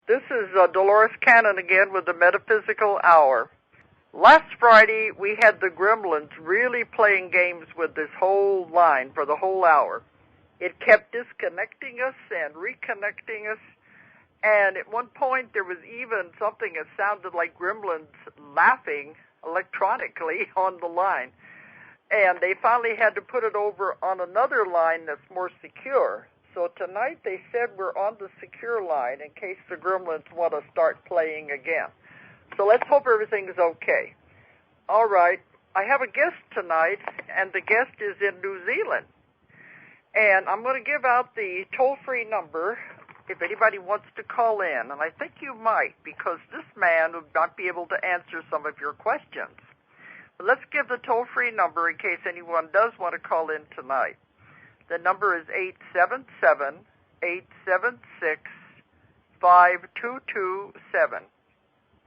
This is Dolores Cannon again with the Metaphysical Hour. Last Friday, we had the gremlins really playing games with this whole line for the whole hour. It kept disconnecting us and reconnecting us, and at one point there was even something that sounded like gremlins laughing electronically on the line. And they finally had to put it over on another line that's more secure. So tonight they said we're on the secure line in case the gremlins want to start playing again. So let's hope everything's okay. All right, I have a guest tonight, and the guest is in New Zealand. And I'm going to give out the toll-free number if anybody wants to call in. And I think you might, because this man would not be able to answer some of your questions. But let's give the toll-free number in case anyone does want to call in tonight. The number is 877-876-5227.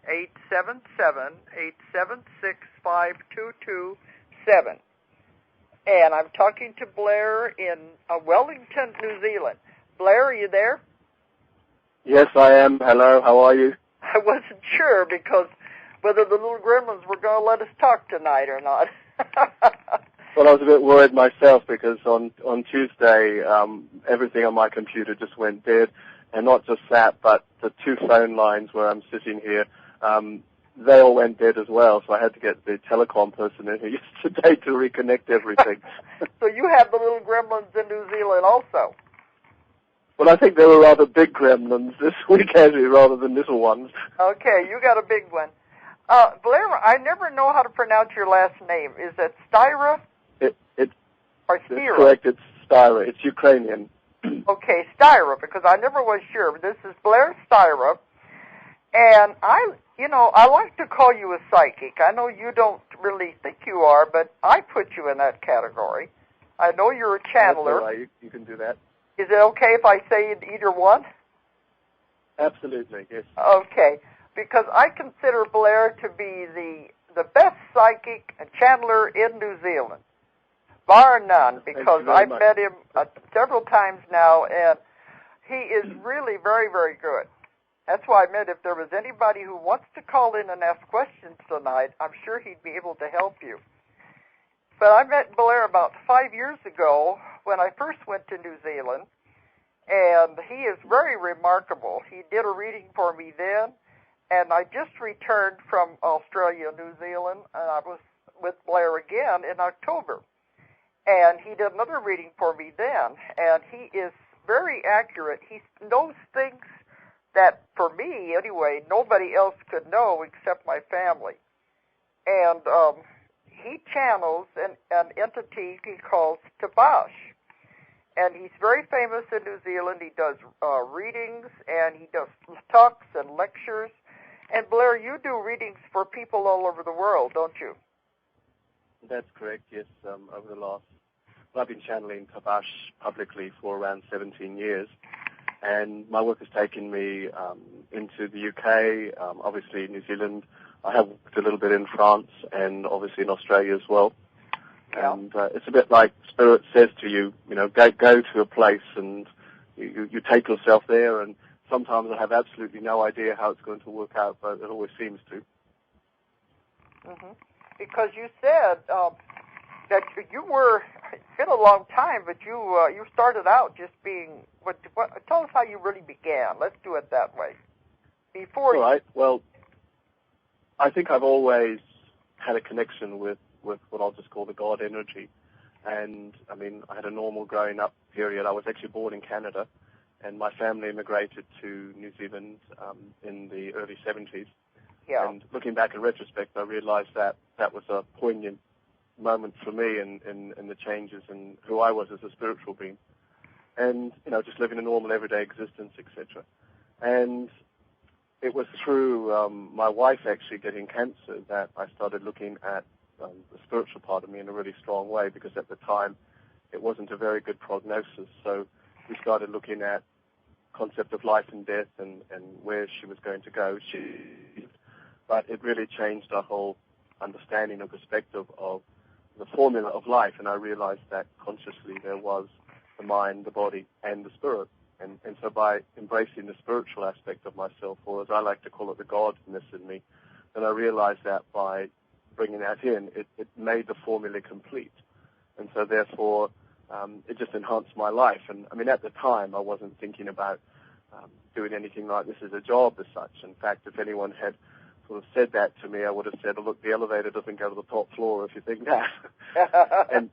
877-876-5227. And I'm talking to Blair in Wellington, New Zealand. Blair, are you there? Yes, I am. Hello, how are you? I wasn't sure because whether the little gremlins were going to let us talk tonight or not. Well, I was a bit worried myself because on Tuesday, everything on my computer just went dead. And not just that, but the two phone lines where I'm sitting here, they all went dead as well. So I had to get the telecom person in here yesterday to reconnect everything. So you have the little gremlins in New Zealand also? Well, I think they were rather big gremlins this week, actually, rather than little ones. Okay, you got a big one. Blair, I never know how to pronounce your last name. Is it Styra? Or Styra? It's correct, it's Styra. It's Ukrainian. Okay, Styra, because I never was sure. This is Blair Styra, and I like to call you a psychic. I know you don't really think you are, but I put you in that category. I know you're a channeler. That's all right. You can do that. Is it okay if I say either one? Absolutely, yes. Okay, because I consider Blair to be the best psychic and channeler in New Zealand, bar none, because I've met him several times now, and he is really very, very good. That's why I meant if there was anybody who wants to call in and ask questions tonight, I'm sure he'd be able to help you. But I met Blair about 5 years ago when I first went to New Zealand, and he is very remarkable. He did a reading for me then, and I just returned from Australia, New Zealand, and I was with Blair again in October. And he did another reading for me then, and he is very accurate. He knows things that, for me anyway, nobody else could know except my family. And he channels an entity he calls Taabash. And he's very famous in New Zealand. He does readings, and he does talks and lectures. And Blair, you do readings for people all over the world, don't you? That's correct, yes. Over the last, I've been channeling Taabash publicly for around 17 years. And my work has taken me into the UK, obviously New Zealand. I have worked a little bit in France and obviously in Australia as well. Yeah. And it's a bit like Spirit says to you, go to a place and you take yourself there, and sometimes I have absolutely no idea how it's going to work out, but it always seems to. Mm-hmm. Because you said that you were, it's been a long time, but you started out just being, tell us how you really began. Let's do it that way. All right. Well, I think I've always had a connection with what I'll just call the God energy. And, I mean, I had a normal growing up period. I was actually born in Canada, and my family immigrated to New Zealand in the early 70s. Yeah. And looking back in retrospect, I realized that was a poignant moment for me in the changes in who I was as a spiritual being. And, just living a normal everyday existence, etc. And it was through my wife actually getting cancer that I started looking at the spiritual part of me in a really strong way, because at the time it wasn't a very good prognosis. So we started looking at concept of life and death and where she was going to go. But it really changed our whole understanding and perspective of the formula of life, and I realized that consciously there was the mind, the body, and the spirit. And so by embracing the spiritual aspect of myself, or as I like to call it, the godness in me, then I realized that by bringing that in, it made the formula complete. And so therefore, it just enhanced my life. And I mean, at the time, I wasn't thinking about doing anything like this as a job as such. In fact, if anyone had sort of said that to me, I would have said, oh, look, the elevator doesn't go to the top floor if you think that.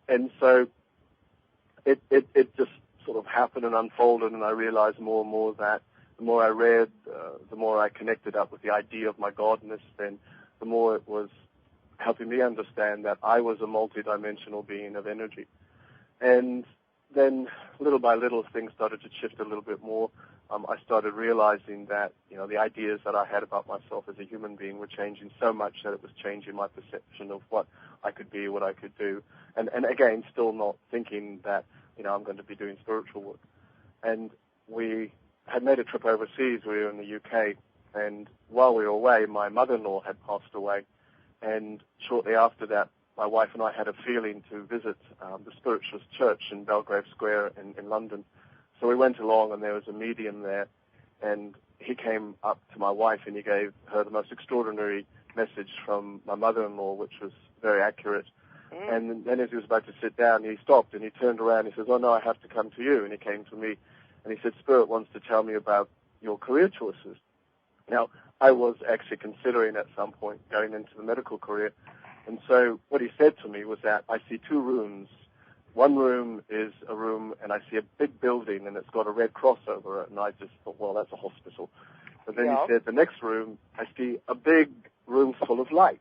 and so it just sort of happened and unfolded, and I realized more and more that the more I read, the more I connected up with the idea of my godness, then the more it was helping me understand that I was a multidimensional being of energy. And then little by little things started to shift a little bit more. I started realizing that, the ideas that I had about myself as a human being were changing so much that it was changing my perception of what I could be, what I could do. And again, still not thinking that, I'm going to be doing spiritual work. And we had made a trip overseas. We were in the UK. And while we were away, my mother-in-law had passed away. And shortly after that, my wife and I had a feeling to visit the Spiritualist Church in Belgrave Square in London. So we went along, and there was a medium there, and he came up to my wife, and he gave her the most extraordinary message from my mother-in-law, which was very accurate. And then as he was about to sit down, he stopped, and he turned around, and he says, oh, no, I have to come to you. And he came to me, and he said, Spirit wants to tell me about your career choices. Now, I was actually considering at some point going into the medical career. And so what he said to me was that I see two rooms. One room is a room, and I see a big building, and it's got a red cross over it. And I just thought, well, that's a hospital. But then he said, the next room, I see a big room full of light.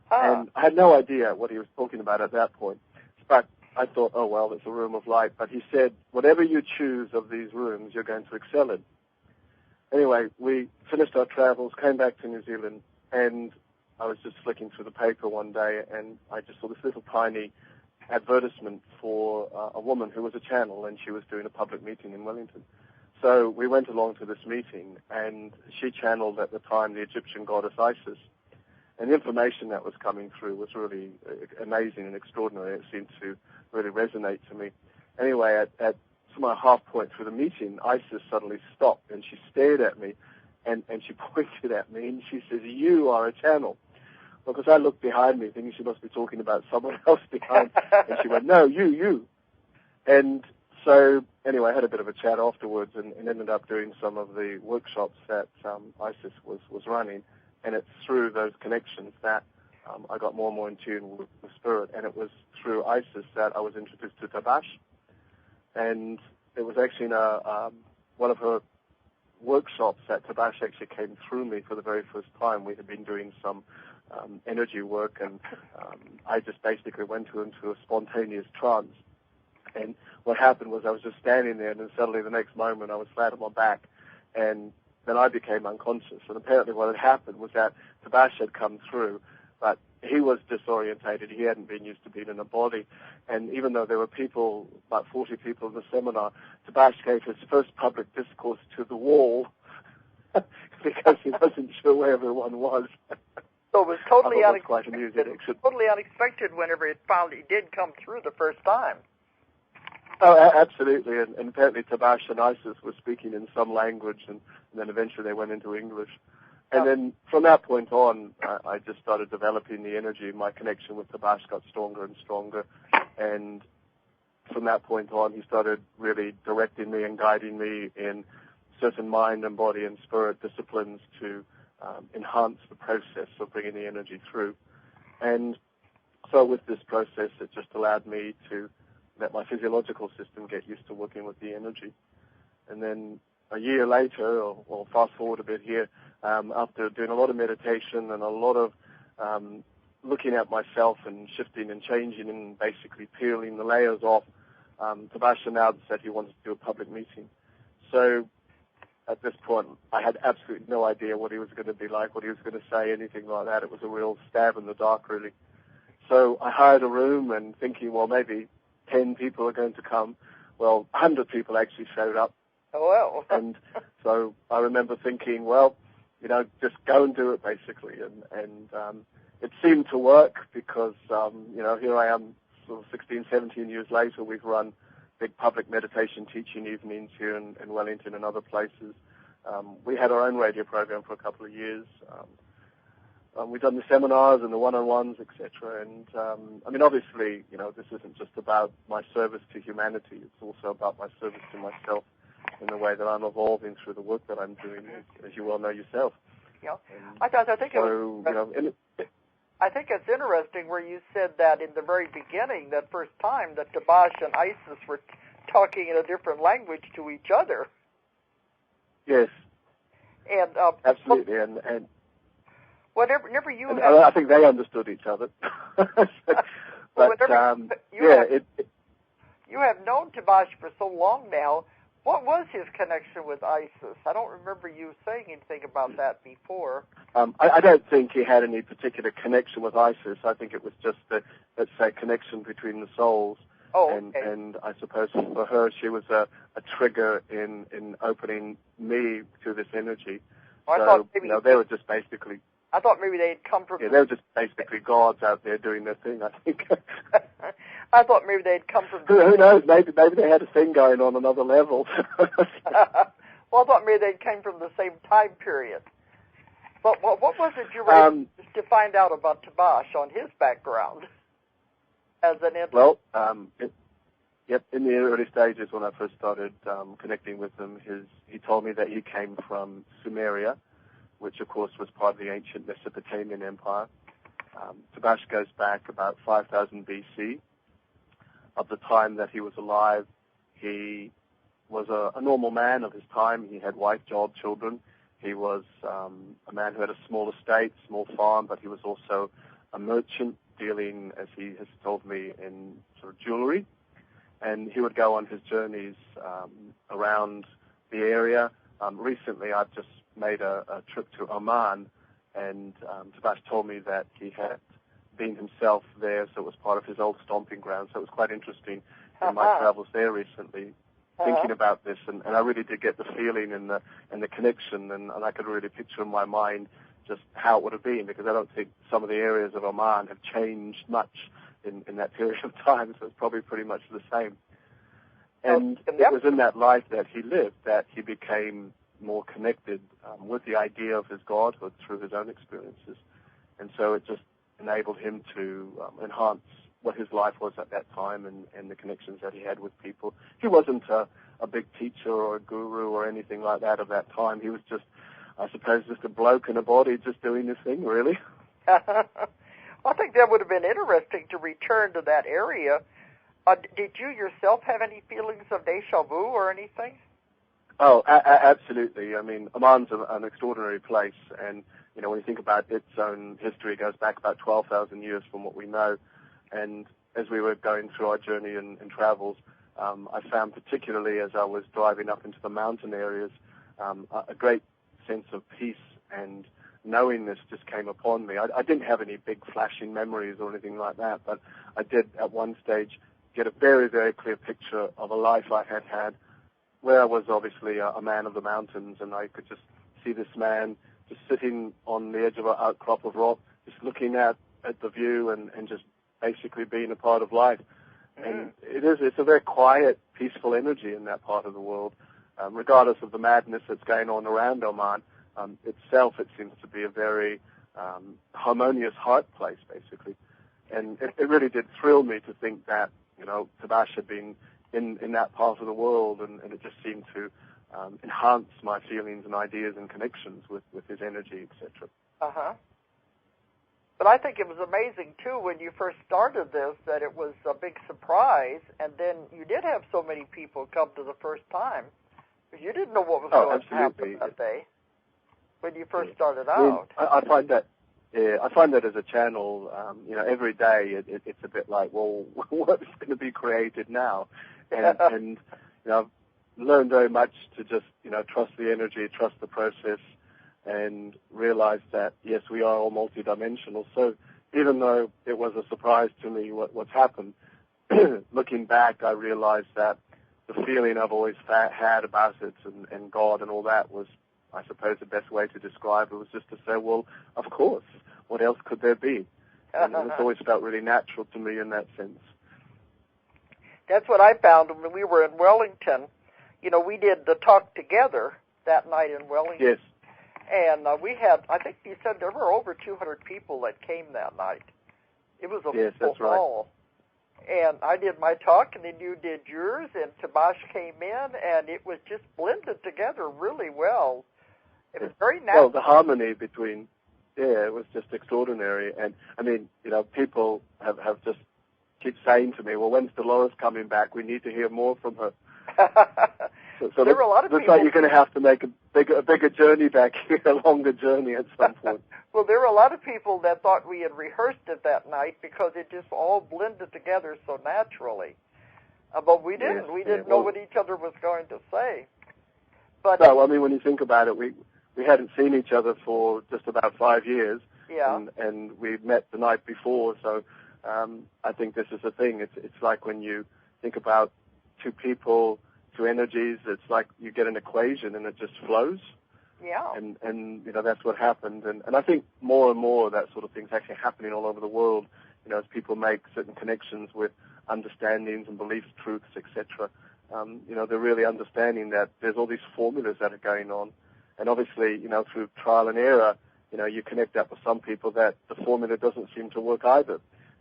And I had no idea what he was talking about at that point. But I thought, oh, well, it's a room of light. But he said, whatever you choose of these rooms, you're going to excel in. Anyway, we finished our travels, came back to New Zealand, and I was just flicking through the paper one day, and I just saw this little tiny advertisement for a woman who was a channel, and she was doing a public meeting in Wellington. So we went along to this meeting, and she channeled at the time the Egyptian goddess Isis. And the information that was coming through was really amazing and extraordinary. It seemed to really resonate to me. Anyway, at my half point through the meeting, Isis suddenly stopped, and she stared at me, and she pointed at me, and she says, you are a channel. Well, because I looked behind me, thinking she must be talking about someone else behind, and she went, no, you. And so, anyway, I had a bit of a chat afterwards and ended up doing some of the workshops that Isis was running. And it's through those connections that I got more and more in tune with the spirit. And it was through Isis that I was introduced to Taabash. And it was actually in one of her workshops that Taabash actually came through me for the very first time. We had been doing some energy work, and I just basically went into a spontaneous trance. And what happened was I was just standing there, and then suddenly the next moment I was flat on my back, and then I became unconscious. And apparently what had happened was that Taabash had come through, but he was disorientated. He hadn't been used to being in a body. And even though there were people, about 40 people in the seminar, Taabash gave his first public discourse to the wall because he wasn't sure where everyone was. So it was totally quite amusing. Totally unexpected whenever it finally did come through the first time. Oh, absolutely. And apparently Taabash and Isis were speaking in some language, and then eventually they went into English. And then from that point on, I just started developing the energy. My connection with Taabash got stronger and stronger. And from that point on, he started really directing me and guiding me in certain mind and body and spirit disciplines to enhance the process of bringing the energy through. And so with this process, it just allowed me to let my physiological system get used to working with the energy. And then a year later, or fast forward a bit here, after doing a lot of meditation and a lot of looking at myself and shifting and changing and basically peeling the layers off, Taabash announced that he wanted to do a public meeting. So at this point, I had absolutely no idea what he was going to be like, what he was going to say, anything like that. It was a real stab in the dark, really. So I hired a room and thinking, well, maybe 10 people are going to come. Well, 100 people actually showed up. Oh, well. And so I remember thinking, well, just go and do it, basically. And it seemed to work because, here I am, sort of 16, 17 years later. We've run big public meditation teaching evenings here in Wellington and other places. We had our own radio program for a couple of years. We've done the seminars and the one-on-ones, etc. And I mean, obviously, this isn't just about my service to humanity. It's also about my service to myself in the way that I'm evolving through the work that I'm doing, as you well know yourself. Yeah, I think it's interesting where you said that in the very beginning, that first time, that Taabash and Isis were talking in a different language to each other. Yes. And absolutely, and whenever you and have, I think they understood each other. But you have known Taabash for so long now. What was his connection with ISIS? I don't remember you saying anything about that before. I don't think he had any particular connection with ISIS. I think it was just let's say, connection between the souls. Oh, okay. And I suppose for her, she was a trigger in opening me to this energy. Well, so, I thought maybe they were just basically... I thought maybe they'd come from... Yeah, they were just basically gods out there doing their thing, I think. I thought maybe they'd come from... Who knows? Maybe they had a thing going on another level. Well, I thought maybe they came from the same time period. But what was it you were to find out about Taabash on his background as an entity? Well, in the early stages when I first started connecting with him, he told me that he came from Sumeria, which of course was part of the ancient Mesopotamian Empire. Taabash goes back about 5,000 BC. Of the time that he was alive, he was a normal man of his time. He had wife, job, children. He was a man who had a small estate, small farm, but he was also a merchant dealing, as he has told me, in sort of jewelry. And he would go on his journeys around the area. Recently, I've just made a trip to Oman, and Taabash told me that he had been himself there, so it was part of his old stomping ground. So it was quite interesting in my travels there recently, thinking about this, and I really did get the feeling and the connection, and I could really picture in my mind just how it would have been, because I don't think some of the areas of Oman have changed much in that period of time, so it's probably pretty much the same. And it was in that life that he lived that he became more connected with the idea of his godhood through his own experiences. And so it just enabled him to enhance what his life was at that time and the connections that he had with people. He wasn't a big teacher or a guru or anything like that of that time. He was just, I suppose, just a bloke in a body just doing his thing, really. I think that would have been interesting to return to that area. Did you yourself have any feelings of deja vu or anything? Oh, absolutely. I mean, Oman's an extraordinary place, and when you think about its own history, it goes back about 12,000 years from what we know. And as we were going through our journey and travels, I found particularly as I was driving up into the mountain areas, a great sense of peace and knowingness just came upon me. I didn't have any big flashing memories or anything like that, but I did at one stage get a very, very clear picture of a life I had had where I was obviously a man of the mountains, and I could just see this man just sitting on the edge of an outcrop of rock, just looking at the view and just basically being a part of life. And it's a very quiet, peaceful energy in that part of the world, regardless of the madness that's going on around Oman. Itself, it seems to be a very harmonious heart place, basically. And it really did thrill me to think that, Taabash had been in that part of the world, and it just seemed to enhance my feelings and ideas and connections with his energy, etc. But I think it was amazing, too, when you first started this, that it was a big surprise, and then you did have so many people come to the first time, because you didn't know what was going to happen that day when you first started out. I find that. Yeah, I find that as a channel, every day it's a bit like, well, what's going to be created now? And I've learned very much to just, trust the energy, trust the process, and realize that, yes, we are all multidimensional. So even though it was a surprise to me what's happened, looking back, I realized that the feeling I've always had about it and God and all that was, I suppose the best way to describe it was just to say, well, of course, what else could there be? And it's always felt really natural to me in that sense. That's what I found when we were in Wellington. You know, we did the talk together that night in Wellington. Yes. And we had, I think you said there were over 200 people that came that night. It was a full hall. And I did my talk, and then you did yours, and Taabash came in, and it was just blended together really well. It was very natural. Well, the harmony between, it was just extraordinary. And, I mean, you know, people have just keep saying to me, well, when's Dolores coming back? We need to hear more from her. So there were a lot of looks people. like you're going to have to make a bigger journey back here, a longer journey at some point. Well, there were a lot of people that thought we had rehearsed it that night because it just all blended together so naturally. But we didn't. We didn't know what each other was going to say. But no, I mean, when you think about it, we hadn't seen each other for just about 5 years. Yeah. And we met the night before, so I think this is the thing. It's like when you think about two people, two energies, it's like you get an equation and it just flows. Yeah. And you know, that's what happened. And I think more and more that sort of thing's actually happening all over the world, you know, as people make certain connections with understandings and beliefs, truths, etc. You know, they're really understanding that there's all these formulas that are going on. And obviously, you know, through trial and error, you know, you connect that with some people that the formula doesn't seem to work either.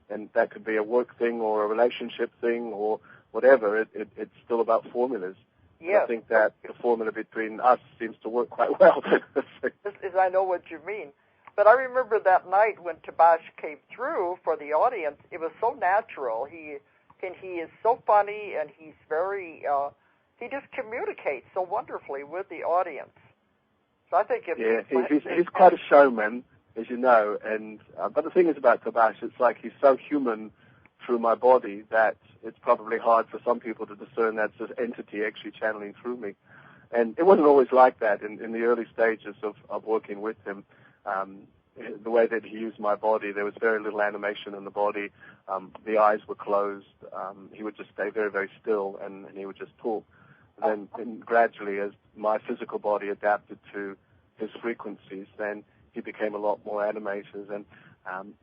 And that could be a work thing or a relationship thing or whatever. It's still about formulas. Yes. I think that the formula between us seems to work quite well. I know what you mean. But I remember that night when Taabash came through for the audience, it was so natural. He is so funny, and he's very, he just communicates so wonderfully with the audience. So I think he's quite a showman, as you know. And but the thing is about Taabash, it's like he's so human through my body that it's probably hard for some people to discern that's an entity actually channeling through me. And it wasn't always like that in the early stages of working with him. The way that he used my body, there was very little animation in the body. The eyes were closed. He would just stay very, very still, and he would just talk. Then gradually, as my physical body adapted to his frequencies, then he became a lot more animated. And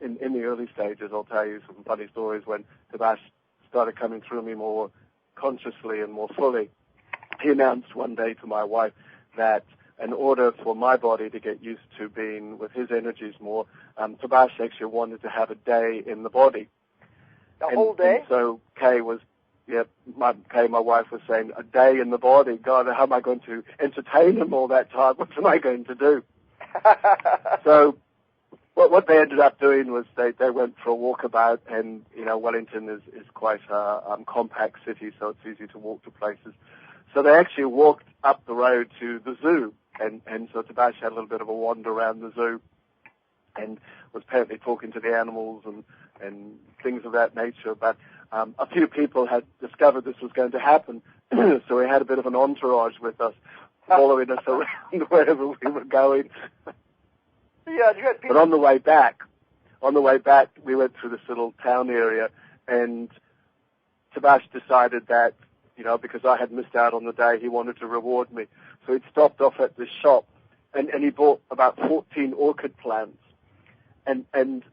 in the early stages, I'll tell you some funny stories when Taabash started coming through me more consciously and more fully. He announced one day to my wife that in order for my body to get used to being with his energies more, Taabash actually wanted to have a day in the body. Whole day? And so Kay, my wife was saying, a day in the body? God, how am I going to entertain him all that time? What am I going to do? So what they ended up doing was they went for a walkabout, and, you know, Wellington is quite a compact city, so it's easy to walk to places. So they actually walked up the road to the zoo, and so Taabash had a little bit of a wander around the zoo and was apparently talking to the animals and things of that nature. But a few people had discovered this was going to happen, so we had a bit of an entourage with us, following us around wherever we were going. Yeah, but on the way back, we went through this little town area, and Taabash decided that, you know, because I had missed out on the day, he wanted to reward me. So he stopped off at this shop, and he bought about 14 orchid plants. And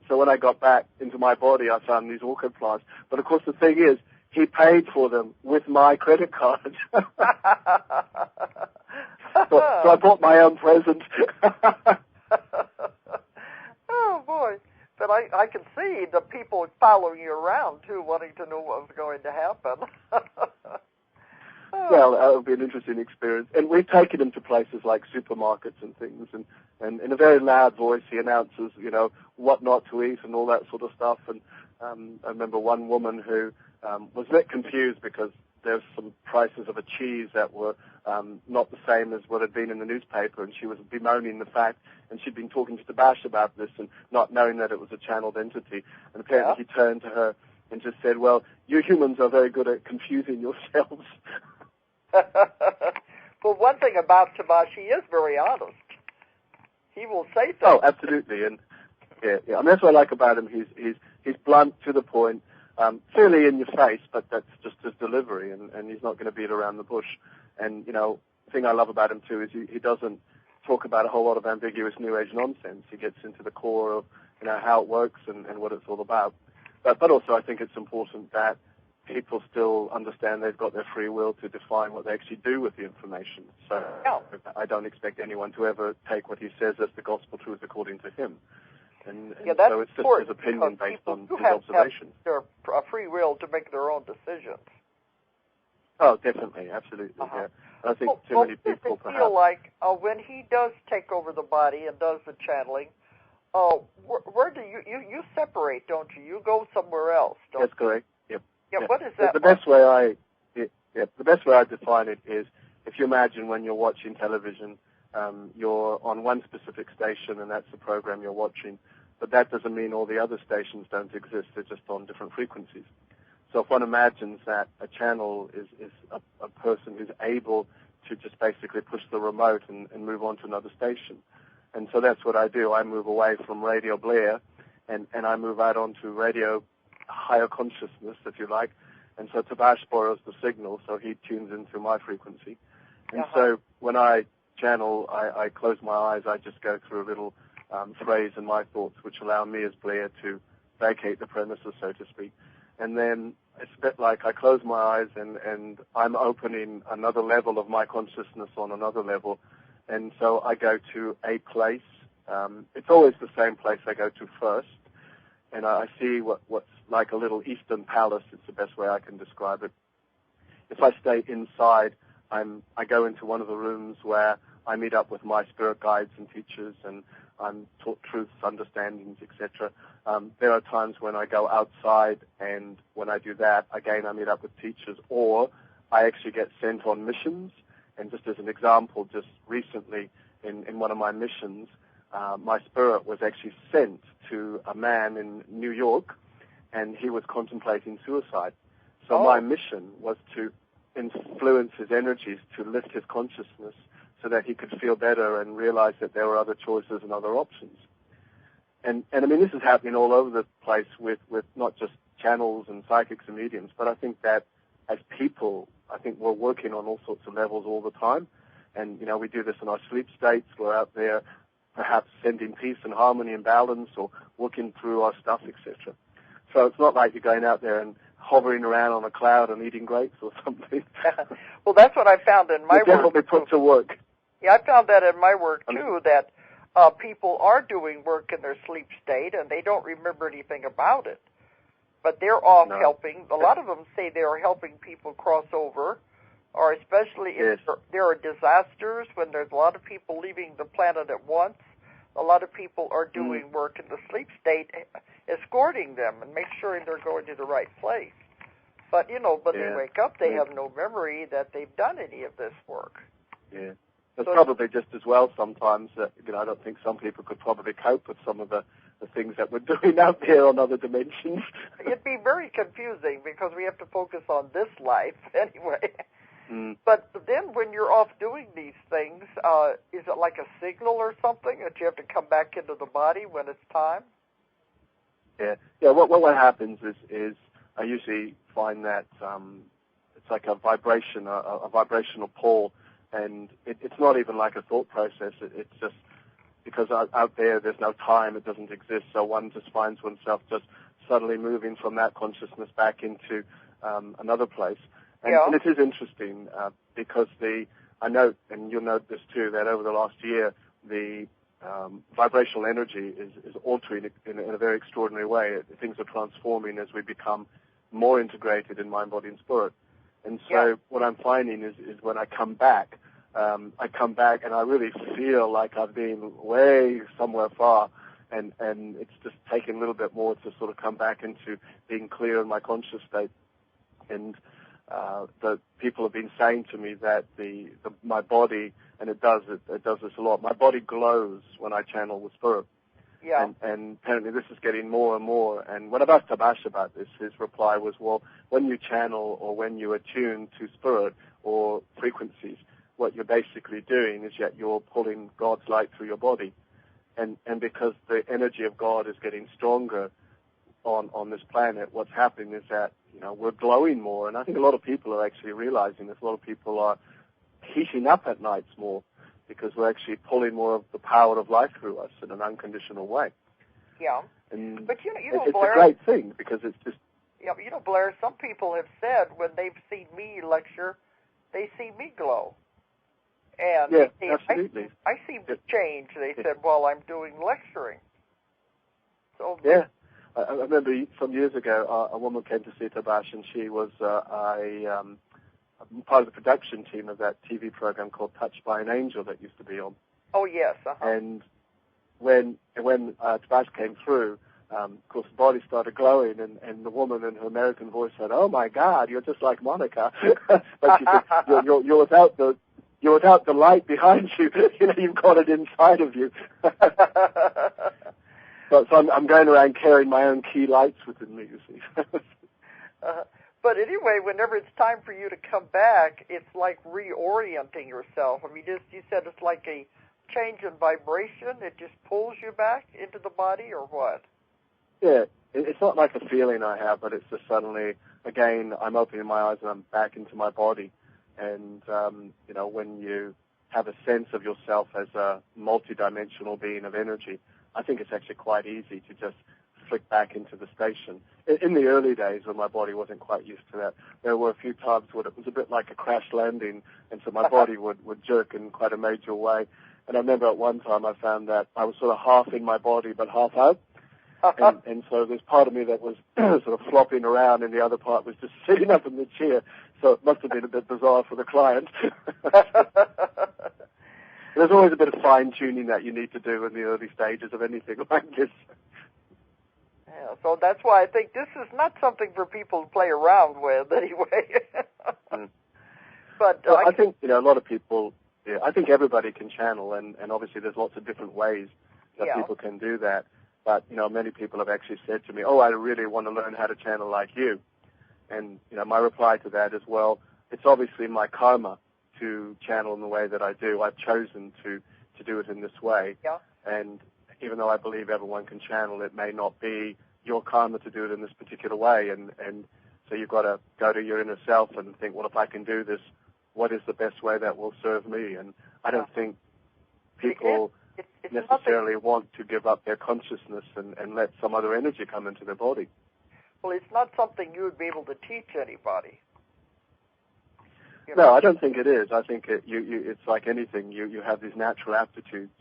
so when I got back into my body, I found these orchid plants. But of course, the thing is, he paid for them with my credit card. So I bought my own present. Oh, boy. But I can see the people following you around, too, wanting to know what was going to happen. Well, it would be an interesting experience. And we've taken him to places like supermarkets and things, and in a very loud voice he announces, you know, what not to eat and all that sort of stuff. And I remember one woman who was a bit confused because there's some prices of a cheese that were not the same as what had been in the newspaper, and she was bemoaning the fact, and she'd been talking to Taabash about this and not knowing that it was a channeled entity. And apparently he turned to her and just said, well, you humans are very good at confusing yourselves. Well, one thing about Taabash, he is very honest. He will say things. Oh, absolutely. And and that's what I like about him. He's blunt, to the point, fairly in your face, but that's just his delivery, and he's not going to beat around the bush. And, you know, the thing I love about him, too, is he doesn't talk about a whole lot of ambiguous New Age nonsense. He gets into the core of, you know, how it works and what it's all about. But also I think it's important that people still understand they've got their free will to define what they actually do with the information. So I don't expect anyone to ever take what he says as the gospel truth according to him. And so it's just his opinion based on his observations. Their free will to make their own decisions. Oh, definitely, absolutely, yeah. I think too many people perhaps feel like when he does take over the body and does the channeling, where do you separate, don't you? You go somewhere else, don't you? That's correct. Yep. Yeah. What is that? The best way I define it is, if you imagine when you're watching television, you're on one specific station and that's the program you're watching, but that doesn't mean all the other stations don't exist. They're just on different frequencies. So if one imagines that a channel is a person who's able to just basically push the remote and move on to another station. And so that's what I do. I move away from Radio Blair and I move out onto radio higher consciousness, if you like. And so Taabash borrows the signal, so he tunes into my frequency. And so when I channel, I close my eyes, I just go through a little phrase in my thoughts which allow me as Blair to vacate the premises, so to speak. And then it's a bit like I close my eyes and I'm opening another level of my consciousness on another level. And so I go to a place. It's always the same place I go to first. And I see what's like a little Eastern palace. It's the best way I can describe it. If I stay inside, I go into one of the rooms where I meet up with my spirit guides and teachers, and I'm taught truths, understandings, etc. There are times when I go outside, and when I do that, again, I meet up with teachers, or I actually get sent on missions. And just as an example, just recently in one of my missions, my spirit was actually sent to a man in New York, and he was contemplating suicide. So my mission was to influence his energies to lift his consciousness so that he could feel better and realize that there were other choices and other options. And I mean, this is happening all over the place with not just channels and psychics and mediums, but I think that as people, I think we're working on all sorts of levels all the time. And, you know, we do this in our sleep states. We're out there perhaps sending peace and harmony and balance, or working through our stuff, etc. So it's not like you're going out there and hovering around on a cloud and eating grapes or something. Well, that's what I found in my work. Definitely put to work. Yeah, I found that in my work, too, that people are doing work in their sleep state, and they don't remember anything about it. But they're off helping. A lot of them say they are helping people cross over, or especially if there are disasters, when there's a lot of people leaving the planet at once. A lot of people are doing work in the sleep state, escorting them and make sure they're going to the right place. But, you know, when they wake up, they have no memory that they've done any of this work. Yeah. It's probably just as well sometimes that, you know, I don't think some people could probably cope with some of the things that we're doing out there on other dimensions. It'd be very confusing because we have to focus on this life anyway. But then when you're off doing these things, is it like a signal or something that you have to come back into the body when it's time? Yeah. What happens is I usually find that it's like a vibration, a vibrational pull, and it's not even like a thought process. It's just because out there's no time, it doesn't exist, so one just finds oneself just suddenly moving from that consciousness back into another place. And it is interesting because I note, and you'll note this too, that over the last year, the vibrational energy is altering in a very extraordinary way. Things are transforming as we become more integrated in mind, body, and spirit. And so what I'm finding is when I come back and I really feel like I've been way somewhere far, and it's just taken a little bit more to sort of come back into being clear in my conscious state. And the people have been saying to me that my body, and it does this a lot, my body glows when I channel with spirit. Yeah. And apparently this is getting more and more. And when I've asked Taabash about this, his reply was, well, when you channel or when you attune to spirit or frequencies, what you're basically doing is that you're pulling God's light through your body. And because the energy of God is getting stronger on this planet, what's happening is that, you know, we're glowing more. And I think a lot of people are actually realizing this. A lot of people are heating up at nights more because we're actually pulling more of the power of life through us in an unconditional way. Yeah. But you know, it's Blair, a great thing because it's just, Yeah, you know, Blair, some people have said when they've seen me lecture, they see me glow. And yeah, absolutely. I seem to change, they said, while I'm doing lecturing. So yeah. I remember some years ago, a woman came to see Taabash, and she was part of the production team of that TV program called Touched by an Angel that used to be on. Oh, yes. And when Taabash came through, of course, the body started glowing, and the woman in her American voice said, "Oh my God, you're just like Monica." But she said, you're without the light behind you. You know, you've got it inside of you. So I'm going around carrying my own key lights within me, you see. But anyway, whenever it's time for you to come back, it's like reorienting yourself. I mean, you said it's like a change in vibration. It just pulls you back into the body, or what? Yeah, it's not like a feeling I have, but it's just suddenly, again, I'm opening my eyes and I'm back into my body. And, you know, when you have a sense of yourself as a multidimensional being of energy, I think it's actually quite easy to just flick back into the station. In the early days when my body wasn't quite used to that, there were a few times when it was a bit like a crash landing, and so my body would jerk in quite a major way. And I remember at one time I found that I was sort of half in my body but half out. And so there's part of me that was sort of flopping around, and the other part was just sitting up in the chair. So it must have been a bit bizarre for the client. There's always a bit of fine-tuning that you need to do in the early stages of anything like this. Yeah, so that's why I think this is not something for people to play around with, anyway. But well, I think, you know, a lot of people, I think everybody can channel, and obviously there's lots of different ways that people can do that. But, you know, many people have actually said to me, "Oh, I really want to learn how to channel like you." And, you know, my reply to that is, well, it's obviously my karma to channel in the way that I do. I've chosen to do it in this way. Yeah. And even though I believe everyone can channel, it may not be your karma to do it in this particular way. And so you've got to go to your inner self and think, well, if I can do this, what is the best way that will serve me? And I don't think people necessarily want to give up their consciousness and let some other energy come into their body. Well, it's not something you would be able to teach anybody. No, I don't think it is. I think it's like anything. You have these natural aptitudes,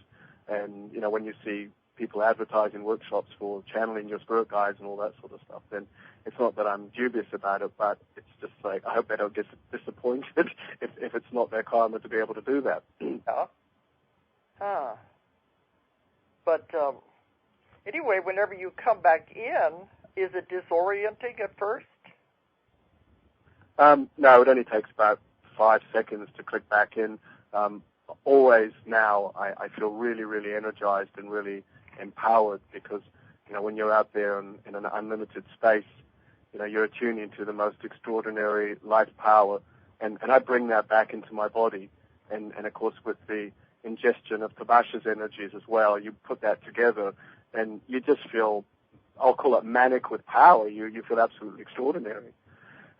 and you know, when you see people advertising workshops for channeling your spirit guides and all that sort of stuff, then it's not that I'm dubious about it, but it's just like I hope they don't get disappointed if it's not their karma to be able to do that. But anyway, whenever you come back in, is it disorienting at first? No, it only takes about 5 seconds to click back in. Always now, I feel really, really energized and really empowered because, you know, when you're out there in an unlimited space, you know, you're attuning to the most extraordinary life power, and I bring that back into my body. And of course, with the ingestion of Taabash's energies as well, you put that together, and you just feel, I'll call it manic with power. You feel absolutely extraordinary.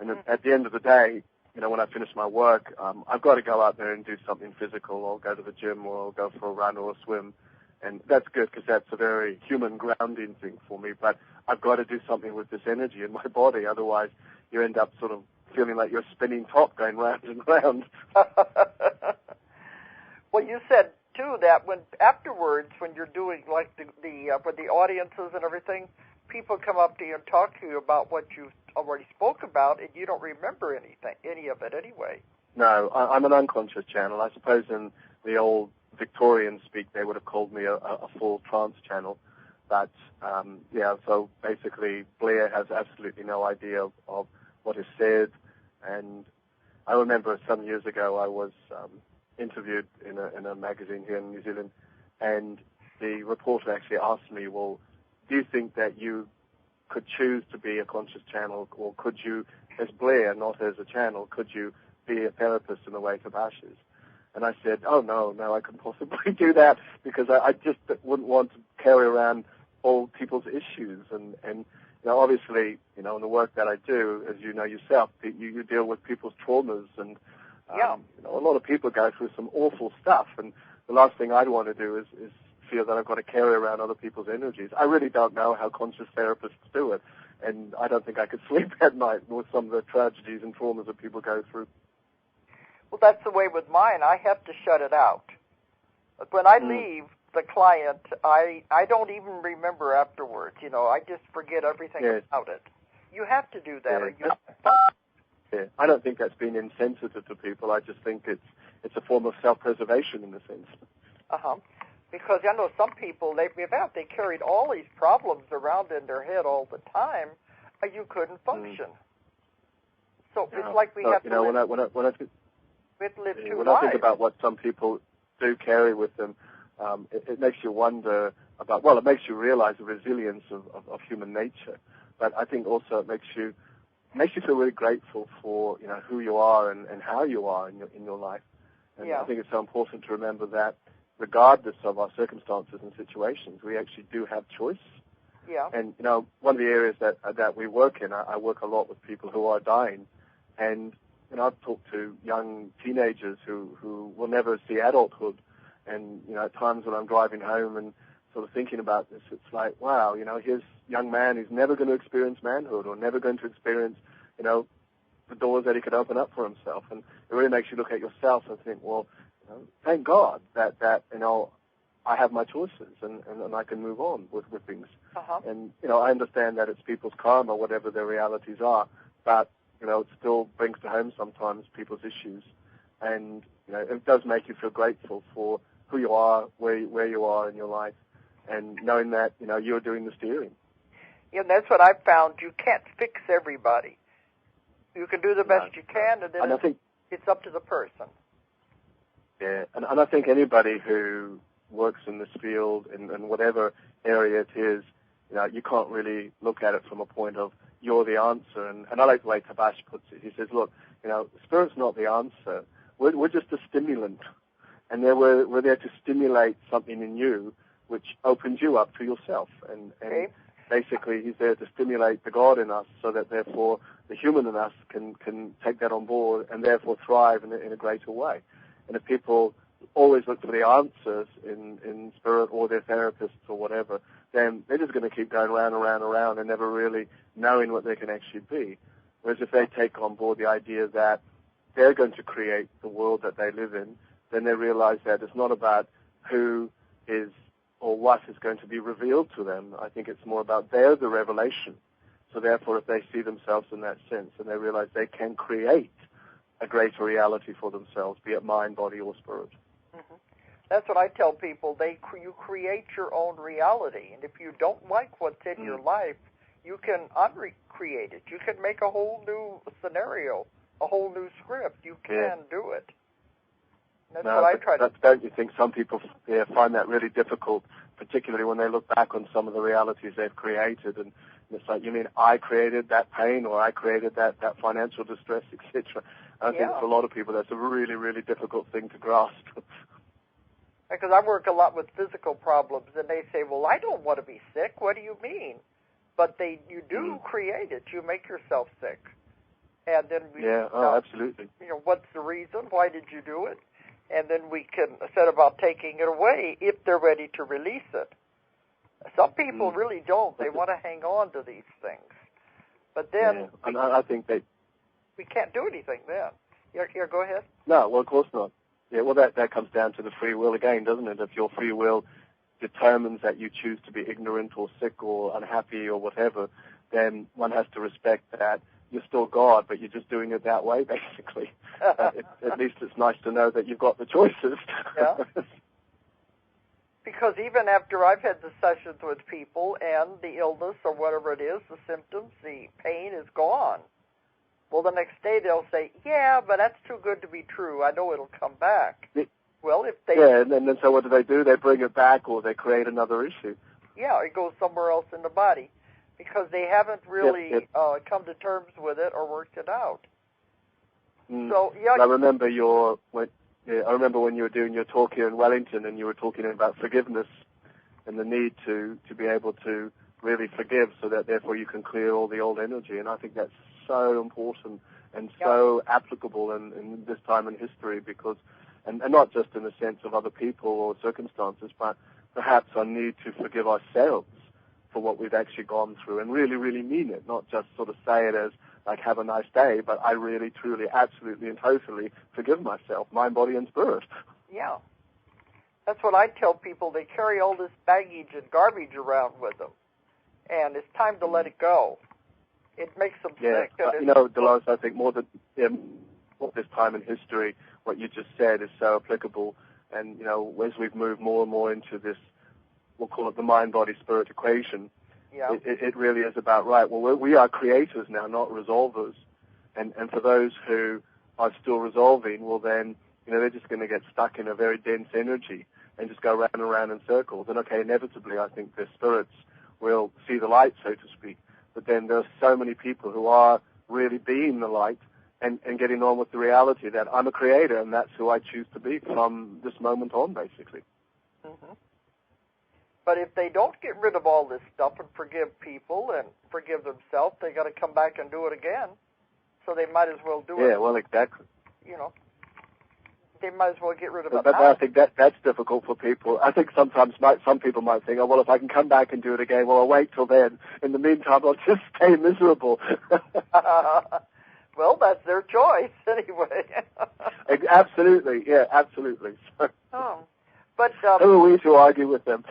And at the end of the day, you know, when I finish my work, I've got to go out there and do something physical, or go to the gym, or go for a run or a swim. And that's good because that's a very human grounding thing for me. But I've got to do something with this energy in my body. Otherwise, you end up sort of feeling like you're spinning top going round and round. Well, you said, too, that when afterwards, when you're doing like with the audiences and everything, people come up to you and talk to you about what you already spoke about, and you don't remember any of it anyway. No, I'm an unconscious channel. I suppose in the old Victorian speak, they would have called me a full trance channel. But, yeah, so basically Blair has absolutely no idea of what is said. And I remember some years ago I was interviewed in a magazine here in New Zealand, and the reporter actually asked me, well, do you think that you could choose to be a conscious channel, or could you, as Blair, not as a channel, could you be a therapist in the way Taabash is? And I said, oh, no, I couldn't possibly do that, because I just wouldn't want to carry around all people's issues. And you know, obviously, you know, in the work that I do, as you know yourself, you deal with people's traumas, and you know, a lot of people go through some awful stuff, and the last thing I'd want to do is feel that I've got to carry around other people's energies. I really don't know how conscious therapists do it. and I don't think I could sleep at night with some of the tragedies and traumas that people go through. Well, that's the way with mine. I have to shut it out. When I leave the client, I don't even remember afterwards. You know, I just forget everything about it. You have to do that, or you. Yeah, I don't think that's being insensitive to people. I just think it's a form of self-preservation in a sense. Because I know some people they carried all these problems around in their head all the time, and you couldn't function. So it's like we have to. When I live two when lives. I think about what some people do carry with them, it makes you wonder about. Well, it makes you realize the resilience of human nature, but I think also it makes you feel really grateful for who you are and how you are in your life. And I think it's so important to remember that regardless of our circumstances and situations, we actually do have choice. Yeah. And one of the areas that we work in, I work a lot with people who are dying, and I've talked to young teenagers who will never see adulthood, and at times when I'm driving home and sort of thinking about this, it's like, wow, here's a young man who's never going to experience manhood or never going to experience, the doors that he could open up for himself. And it really makes you look at yourself and think, well, thank God that I have my choices and I can move on with things. And, I understand that it's people's karma, whatever their realities are, but, it still brings to home sometimes people's issues. And, it does make you feel grateful for who you are, where you are in your life, and knowing that, you're doing the steering. Yeah, and that's what I've found. You can't fix everybody. You can do the best you can, and then I think it's up to the person. Yeah, and I think anybody who works in this field, in whatever area it is, you can't really look at it from a point of you're the answer. And I like the way Taabash puts it. He says, look, Spirit's not the answer. We're just a stimulant. And we're there to stimulate something in you which opens you up to yourself. And basically he's there to stimulate the God in us so that therefore the human in us can take that on board and therefore thrive in a greater way. And if people always look for the answers in Spirit or their therapists or whatever, then they're just going to keep going round and never really knowing what they can actually be. Whereas if they take on board the idea that they're going to create the world that they live in, then they realize that it's not about who is or what is going to be revealed to them. I think it's more about they're the revelation. So therefore, if they see themselves in that sense and they realize they can create a greater reality for themselves, be it mind, body, or spirit. That's what I tell people. You create your own reality, and if you don't like what's in your life, you can uncreate it. You can make a whole new scenario, a whole new script. You can do it. That's what I try to do. Don't you think some people find that really difficult, particularly when they look back on some of the realities they've created, and it's like, you mean I created that pain, or I created that financial distress, etc. I think for a lot of people that's a really, really difficult thing to grasp. Because I work a lot with physical problems, and they say, well, I don't want to be sick. What do you mean? But you do create it. You make yourself sick. And then absolutely. What's the reason? Why did you do it? And then we can set about taking it away if they're ready to release it. Some people really don't. They want to hang on to these things. But then I think we can't do anything then. Here, go ahead. No, well, of course not. Yeah, well, that comes down to the free will again, doesn't it? If your free will determines that you choose to be ignorant or sick or unhappy or whatever, then one has to respect that you're still God, but you're just doing it that way, basically. At least it's nice to know that you've got the choices. Yeah. Because even after I've had the sessions with people and the illness or whatever it is, the symptoms, the pain is gone. Well, the next day they'll say, yeah, but that's too good to be true. I know it'll come back. Well, if they... Yeah, and then so what do? They bring it back or they create another issue. Yeah, it goes somewhere else in the body because they haven't really come to terms with it or worked it out. So, I remember I remember when you were doing your talk here in Wellington and you were talking about forgiveness and the need to be able to really forgive so that therefore you can clear all the old energy. And I think that's so important and so applicable in this time in history because, and not just in the sense of other people or circumstances, but perhaps our need to forgive ourselves for what we've actually gone through and really, really mean it, not just sort of say it as like, have a nice day, but I really, truly, absolutely, and totally forgive myself, mind, body, and spirit. Yeah. That's what I tell people. They carry all this baggage and garbage around with them, and it's time to let it go. It makes them sick. You know, Dolores, I think more than this time in history, what you just said is so applicable. And, you know, as we've moved more and more into this, we'll call it the mind-body-spirit equation, it really is about, right, well, we are creators now, not resolvers. And for those who are still resolving, well, then, you know, they're just going to get stuck in a very dense energy and just go round and round in circles. And, okay, inevitably, I think their spirits will see the light, so to speak. But then there are so many people who are really being the light and getting on with the reality that I'm a creator and that's who I choose to be from this moment on, basically. Mm-hmm. But if they don't get rid of all this stuff and forgive people and forgive themselves, they got to come back and do it again. So they might as well do it. Yeah, well, exactly. You know, they might as well get rid of it. But I think that's difficult for people. I think sometimes some people might think, oh, well, if I can come back and do it again, well, I'll wait till then. In the meantime, I'll just stay miserable. Well, that's their choice anyway. Absolutely, yeah, absolutely. But who are we to argue with them?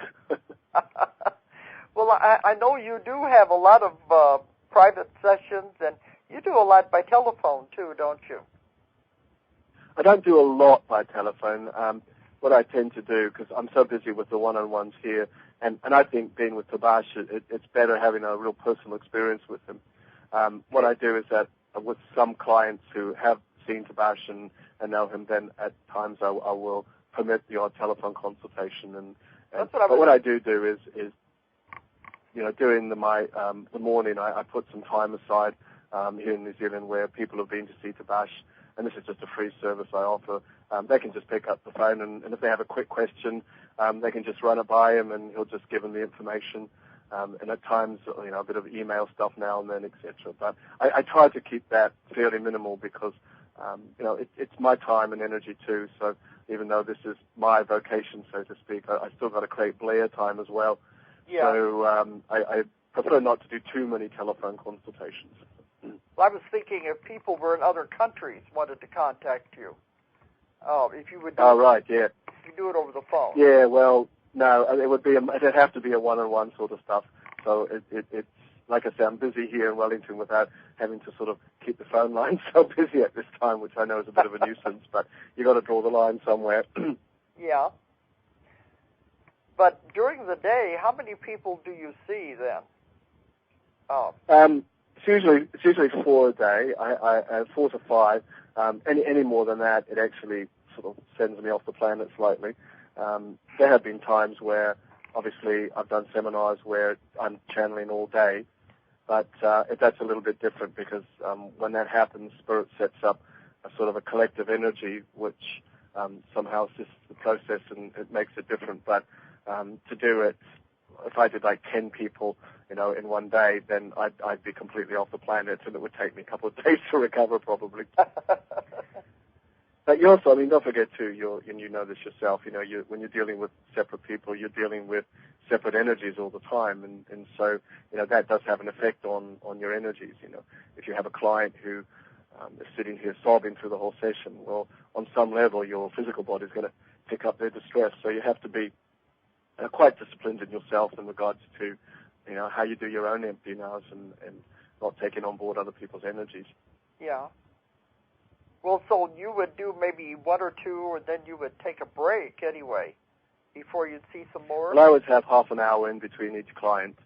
Well, I know you do have a lot of private sessions, and you do a lot by telephone too, don't you? I don't do a lot by telephone. What I tend to do, because I'm so busy with the one-on-ones here, and I think being with Taabash, it's better having a real personal experience with him. What I do is that with some clients who have seen Taabash and know him, then at times I will permit the odd telephone consultation. But what I do is you know, during the morning, I put some time aside here in New Zealand where people have been to see Taabash, and this is just a free service I offer. They can just pick up the phone, and if they have a quick question, they can just run it by him, and he'll just give them the information. And at times, you know, a bit of email stuff now and then, etc. But I try to keep that fairly minimal because, you know, it's my time and energy too. So even though this is my vocation, so to speak, I still got to create Blair time as well. Yeah. So I prefer not to do too many telephone consultations. Well, I was thinking if people were in other countries wanted to contact you, if you would do you do it over the phone. Yeah, well, no, it'd have to be a one-on-one sort of stuff. So it's like I say, I'm busy here in Wellington without having to sort of keep the phone line so busy at this time, which I know is a bit of a nuisance, but you got to draw the line somewhere. Yeah. But during the day, how many people do you see then? It's usually 4 a day. I 4 to 5. Any more than that, it actually sort of sends me off the planet slightly. There have been times where, obviously, I've done seminars where I'm channeling all day, but that's a little bit different because when that happens, Spirit sets up a sort of a collective energy which somehow assists the process and it makes it different. But to do it, if I did like 10 people, you know, in one day, then I'd be completely off the planet, and it would take me a couple of days to recover, probably. But you also, I mean, don't forget too, and you know this yourself, you know, when you're dealing with separate people, you're dealing with separate energies all the time, and so, you know, that does have an effect on your energies. You know, if you have a client who is sitting here sobbing through the whole session, well, on some level, your physical body is going to pick up their distress, so you have to be quite disciplined in yourself in regards to, you know, how you do your own emptying hours and not taking on board other people's energies. Yeah. Well, so you would do maybe 1 or 2, or then you would take a break anyway before you'd see some more? Well, I always have half an hour in between each client,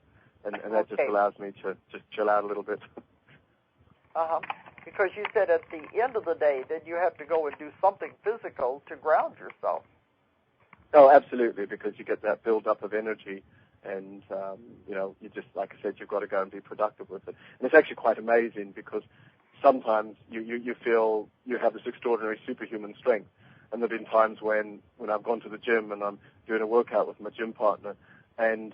and that just allows me to just chill out a little bit. Because you said at the end of the day that you have to go and do something physical to ground yourself. Oh, absolutely, because you get that build-up of energy, and, you know, you just, like I said, you've got to go and be productive with it. And it's actually quite amazing because sometimes you feel you have this extraordinary superhuman strength. And there have been times when I've gone to the gym and I'm doing a workout with my gym partner, and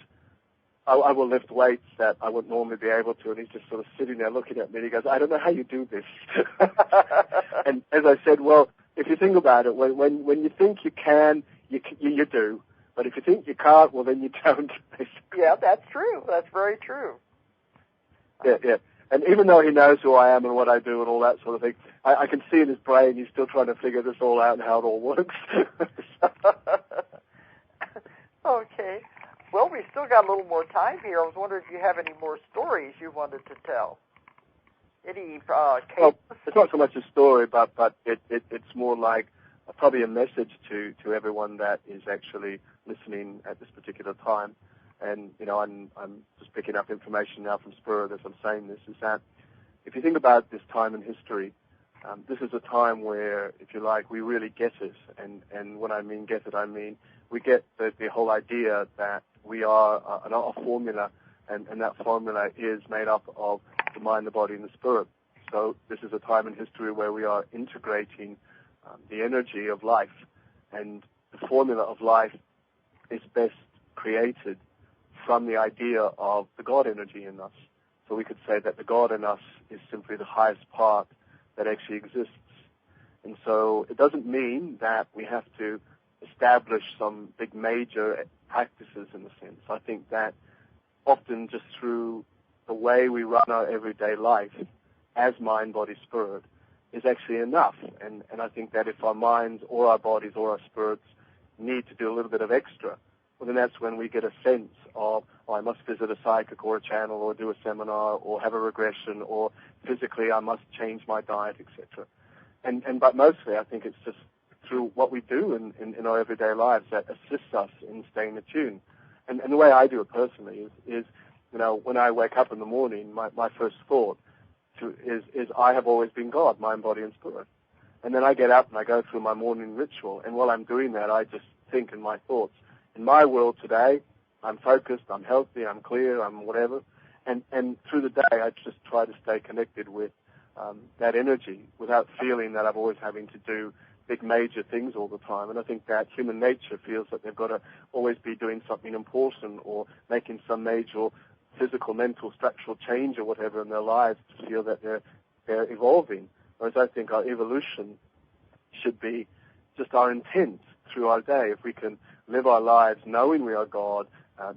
I will lift weights that I wouldn't normally be able to, and he's just sort of sitting there looking at me, and he goes, I don't know how you do this. And as I said, well, if you think about it, when you think you can, you do. But if you think you can't, well, then you don't, basically. Yeah, that's true. That's very true. Yeah. And even though he knows who I am and what I do and all that sort of thing, I can see in his brain he's still trying to figure this all out and how it all works. Okay. Well, we still got a little more time here. I was wondering if you have any more stories you wanted to tell. Any cases? Well, it's not so much a story, but it's more like probably a message to everyone that is actually listening at this particular time. And, I'm just picking up information now from Spirit as I'm saying this, is that if you think about this time in history, this is a time where, if you like, we really get it. And when I mean get it, I mean we get the whole idea that we are a formula, and that formula is made up of the mind, the body, and the spirit. So this is a time in history where we are integrating the energy of life, and the formula of life is best created from the idea of the God energy in us. So we could say that the God in us is simply the highest part that actually exists. And so it doesn't mean that we have to establish some big major practices in a sense. I think that often just through the way we run our everyday life as mind, body, spirit is actually enough. And I think that if our minds or our bodies or our spirits need to do a little bit of extra, well, then that's when we get a sense of, I must visit a psychic or a channel or do a seminar or have a regression, or physically I must change my diet, etc. But mostly I think it's just through what we do in our everyday lives that assists us in staying attuned. And the way I do it personally is when I wake up in the morning, my first thought is I have always been God, mind, body, and spirit. And then I get up and I go through my morning ritual, and while I'm doing that, I just think in my thoughts, in my world today, I'm focused, I'm healthy, I'm clear, I'm whatever. And through the day, I just try to stay connected with that energy without feeling that I'm always having to do big major things all the time. And I think that human nature feels that they've got to always be doing something important or making some major physical, mental, structural change or whatever in their lives to feel that they're evolving. Whereas I think our evolution should be just our intent through our day. If we can live our lives knowing we are God,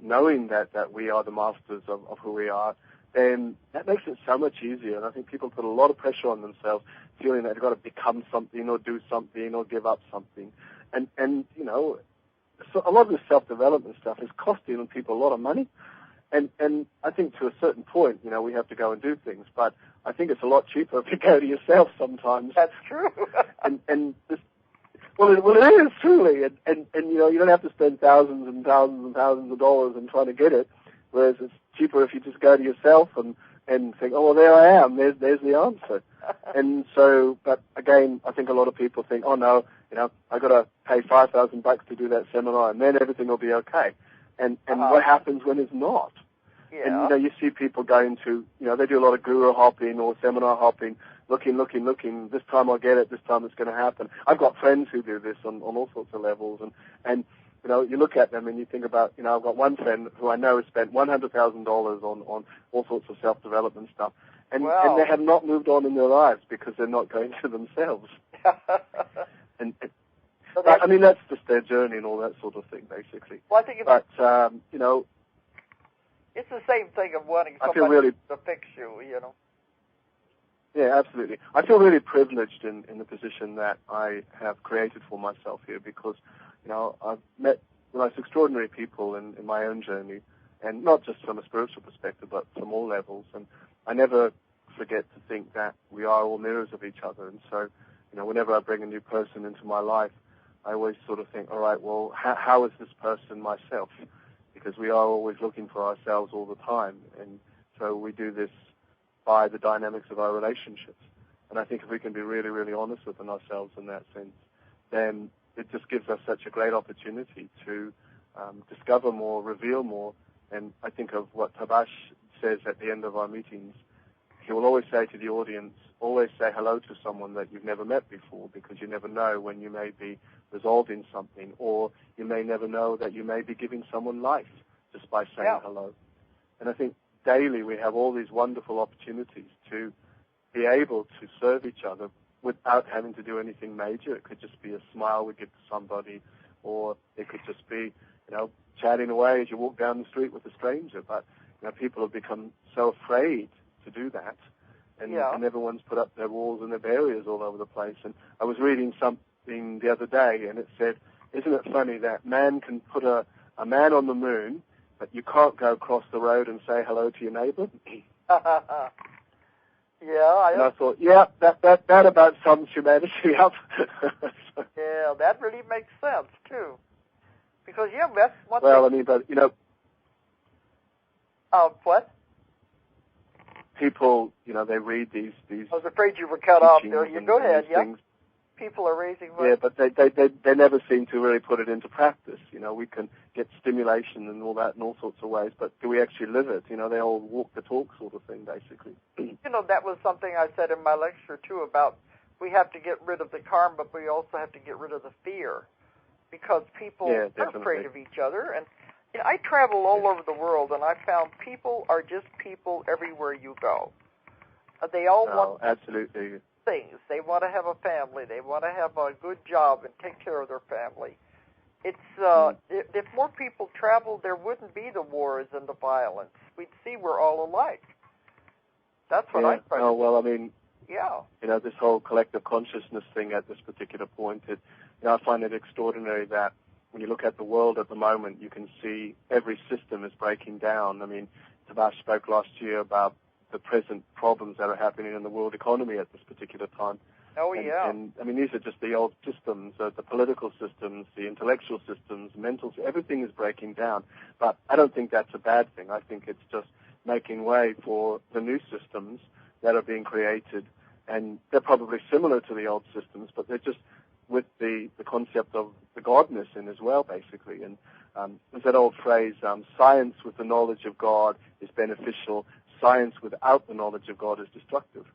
knowing that we are the masters of who we are, then that makes it so much easier. And I think people put a lot of pressure on themselves, feeling that they've got to become something or do something or give up something. And so a lot of this self-development stuff is costing people a lot of money. And I think to a certain point, we have to go and do things. But I think it's a lot cheaper if you go to yourself sometimes. That's true. Well, it is truly, and you don't have to spend thousands and thousands and thousands of dollars in trying to get it, whereas it's cheaper if you just go to yourself and think, oh, well, there I am, there's the answer. And so, but again, I think a lot of people think, oh no, I got to pay $5,000 to do that seminar, and then everything will be okay. And what happens when it's not? Yeah. And you see people going to, they do a lot of guru hopping or seminar hopping, looking. This time I'll get it. This time it's going to happen. I've got friends who do this on all sorts of levels, and you look at them and you think about, I've got one friend who I know has spent $100,000 on all sorts of self-development stuff, and they have not moved on in their lives because they're not going to themselves. So that's just their journey and all that sort of thing, basically. Well, I think it's the same thing of wanting somebody to fix you, Yeah, absolutely. I feel really privileged in the position that I have created for myself here because, I've met the most extraordinary people in my own journey, and not just from a spiritual perspective, but from all levels. And I never forget to think that we are all mirrors of each other. And so, whenever I bring a new person into my life, I always sort of think, all right, well, how is this person myself? Because we are always looking for ourselves all the time. And so we do this by the dynamics of our relationships. And I think if we can be really, really honest within ourselves in that sense, then it just gives us such a great opportunity to discover more, reveal more. And I think of what Taabash says at the end of our meetings. He will always say to the audience, always say hello to someone that you've never met before, because you never know when you may be resolving something, or you may never know that you may be giving someone life just by saying hello. And I think daily we have all these wonderful opportunities to be able to serve each other without having to do anything major. It could just be a smile we give to somebody, or it could just be, chatting away as you walk down the street with a stranger. But, people have become so afraid to do that. And everyone's put up their walls and their barriers all over the place. And I was reading something the other day, and it said, isn't it funny that man can put a man on the moon, but you can't go across the road and say hello to your neighbor? And I thought, that about sums humanity up. Yeah, that really makes sense, too. Because, that's one well, thing. But, what? People, they read these. I was afraid you were cut off there. You go ahead, People are raising money. Yeah, but they never seem to really put it into practice. We can get stimulation and all that in all sorts of ways, but do we actually live it? They all walk the talk sort of thing, basically. That was something I said in my lecture, too, about we have to get rid of the karma, but we also have to get rid of the fear, because people are afraid of each other. And I travel all over the world, and I found people are just people everywhere you go. They all want absolutely things. They want to have a family. They want to have a good job and take care of their family. It's if more people traveled, there wouldn't be the wars and the violence. We'd see we're all alike. That's what I try to do. This whole collective consciousness thing at this particular point, I find it extraordinary that when you look at the world at the moment, you can see every system is breaking down. Taabash spoke last year about the present problems that are happening in the world economy at this particular time. And these are just the old systems, the political systems, the intellectual systems, mental, everything is breaking down. But I don't think that's a bad thing. I think it's just making way for the new systems that are being created. And they're probably similar to the old systems, but they're just with the concept of the godness in as well, basically. And there's that old phrase, science with the knowledge of God is beneficial. Science without the knowledge of God is destructive.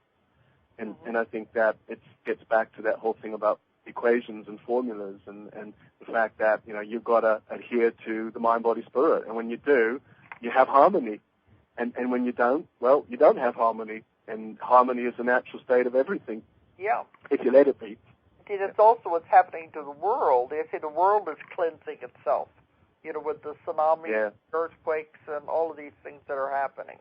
And I think that it gets back to that whole thing about equations and formulas and the fact that, you've got to adhere to the mind, body, spirit. And when you do, you have harmony. And when you don't, well, you don't have harmony. And harmony is the natural state of everything. Yeah. If you let it be. See, that's also what's happening to the world. The world is cleansing itself, with the tsunamis, earthquakes, and all of these things that are happening.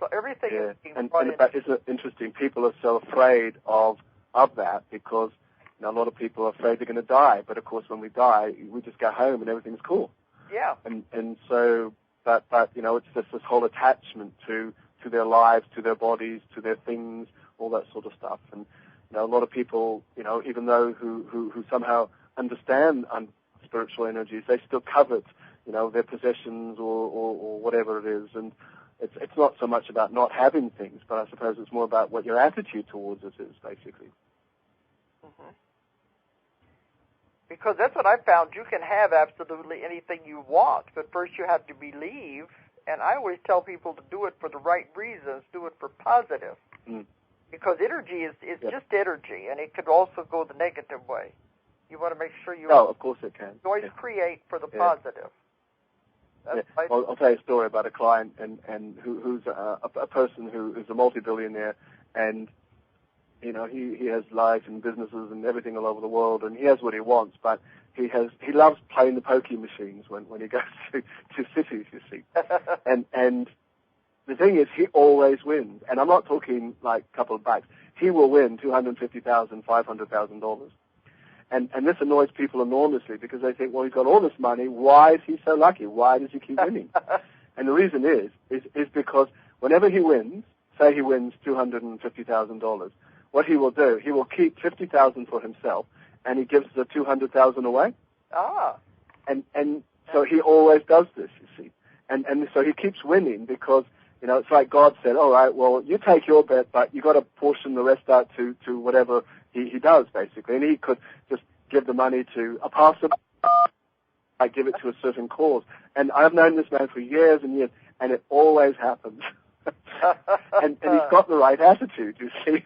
So everything is being brought in. And isn't it interesting? People are so afraid of that because a lot of people are afraid they're going to die. But of course, when we die, we just go home and everything's cool. Yeah. And so, but it's just this whole attachment to their lives, to their bodies, to their things, all that sort of stuff. And a lot of people, even though who somehow understand spiritual energies, they still covet, their possessions or whatever it is. And it's not so much about not having things, but I suppose it's more about what your attitude towards it is, basically. Mm-hmm. Because that's what I found. You can have absolutely anything you want, but first you have to believe. And I always tell people to do it for the right reasons, do it for positive. Mm. Because energy is just energy, and it could also go the negative way. You want to make sure you of course it can. always create for the positive. Well, I'll tell you a story about a client and who's a person who's a multi-billionaire, and he has life and businesses and everything all over the world, and he has what he wants, but he loves playing the pokie machines when he goes to cities, you see. and the thing is, he always wins, and I'm not talking like a couple of bucks. He will win $250,000, $500,000. And this annoys people enormously because they think, well, he's got all this money. Why is he so lucky? Why does he keep winning? And the reason is because whenever he wins, say he wins $250,000, what he will do, he will keep $50,000 for himself, and he gives the $200,000 away. And so he always does this, you see. And so he keeps winning because, it's like God said, all right, well, you take your bet, but you got to portion the rest out to whatever he does, basically. And he could just give the money to a pastor, I give it to a certain cause. And I've known this man for years and years, and it always happens. and he's got the right attitude, you see.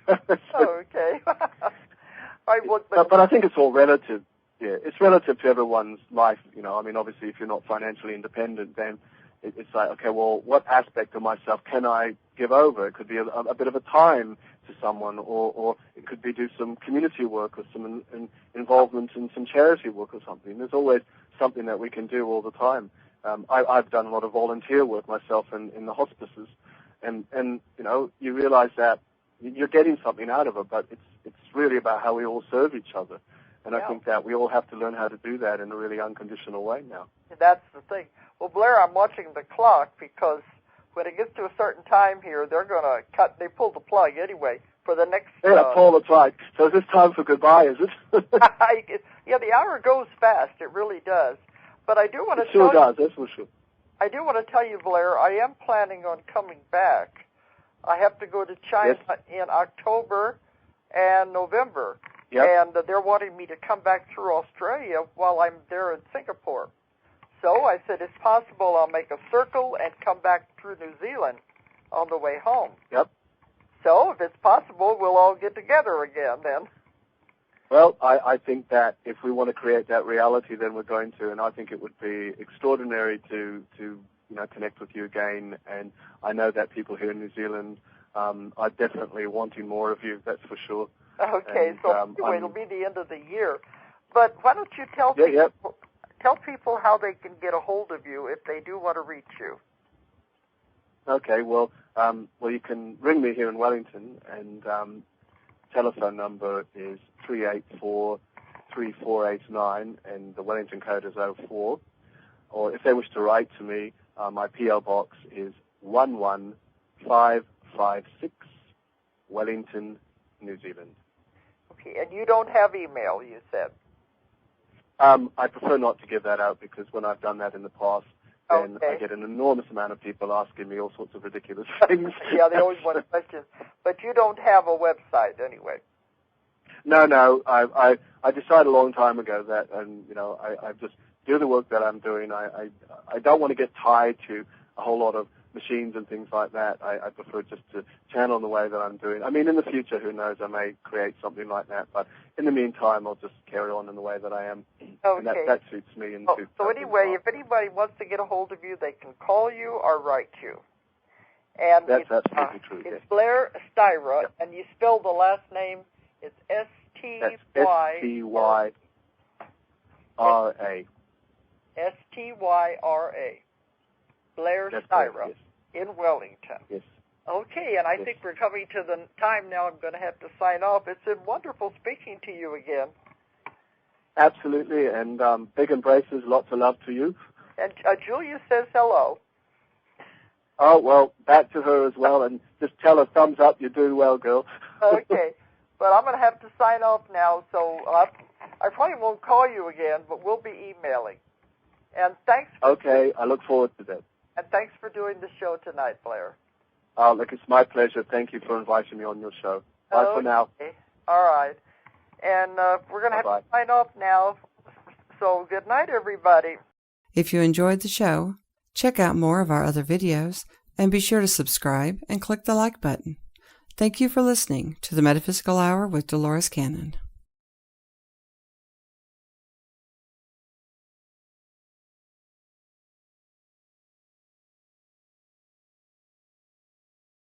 Okay. But I think it's all relative. Yeah, it's relative to everyone's life, obviously if you're not financially independent, then it's like, okay, well, what aspect of myself can I give over? It could be a bit of a time to someone, or it could be do some community work or some involvement in some charity work or something. There's always something that we can do all the time. I've done a lot of volunteer work myself in the hospices, and you know, you realize that you're getting something out of it, but it's really about how we all serve each other. And I think that we all have to learn how to do that in a really unconditional way now. That's the thing. Well, Blair, I'm watching the clock because when it gets to a certain time here, they're going to they pull the plug anyway for the next... Yeah, pull the plug. So is this time for goodbye, is it? Yeah, the hour goes fast. It really does. But I do want to tell you... It sure does, that's for sure. I do want to tell you, Blair, I am planning on coming back. I have to go to China in October and November. Yep. And they're wanting me to come back through Australia while I'm there in Singapore. So I said, it's possible I'll make a circle and come back through New Zealand on the way home. Yep. So if it's possible, we'll all get together again then. Well, I think that if we want to create that reality, then we're going to, and I think it would be extraordinary to connect with you again. And I know that people here in New Zealand are definitely wanting more of you, that's for sure. Okay, and, so anyway, it'll be the end of the year. But why don't you tell people how they can get a hold of you if they do want to reach you? Okay, well, you can ring me here in Wellington, and telephone number is 384-3489, and the Wellington code is 04. Or if they wish to write to me, my P.O. box is 11556, Wellington, New Zealand. Okay, and you don't have email, you said? I prefer not to give that out because when I've done that in the past, then I get an enormous amount of people asking me all sorts of ridiculous things. Yeah, they always want questions. But you don't have a website anyway? No. I decided a long time ago that, and I just do the work that I'm doing. I don't want to get tied to a whole lot of machines and things like that. I prefer just to channel in the way that I'm doing. I mean, in the future, who knows, I may create something like that. But in the meantime, I'll just carry on in the way that I am. Okay. And that suits me. So anyway, if anybody wants to get a hold of you, they can call you or write you. And that's absolutely true. It's Blair Styra, and you spell the last name, it's S-T-Y-R-A. S-T-Y-R-A. Blair Styra in Wellington. Yes. Okay, and I think we're coming to the time now I'm going to have to sign off. It's been wonderful speaking to you again. Absolutely, and big embraces, lots of love to you. And Julia says hello. Oh, well, back to her as well, and just tell her thumbs up, you're doing well, girl. Okay, but I'm going to have to sign off now, so I probably won't call you again, but we'll be emailing. And thanks. Okay, I look forward to that. And thanks for doing the show tonight, Blair. Look, it's my pleasure. Thank you for inviting me on your show. Bye for now. All right. And we're going to have to sign off now. So good night, everybody. If you enjoyed the show, check out more of our other videos and be sure to subscribe and click the like button. Thank you for listening to the Metaphysical Hour with Dolores Cannon.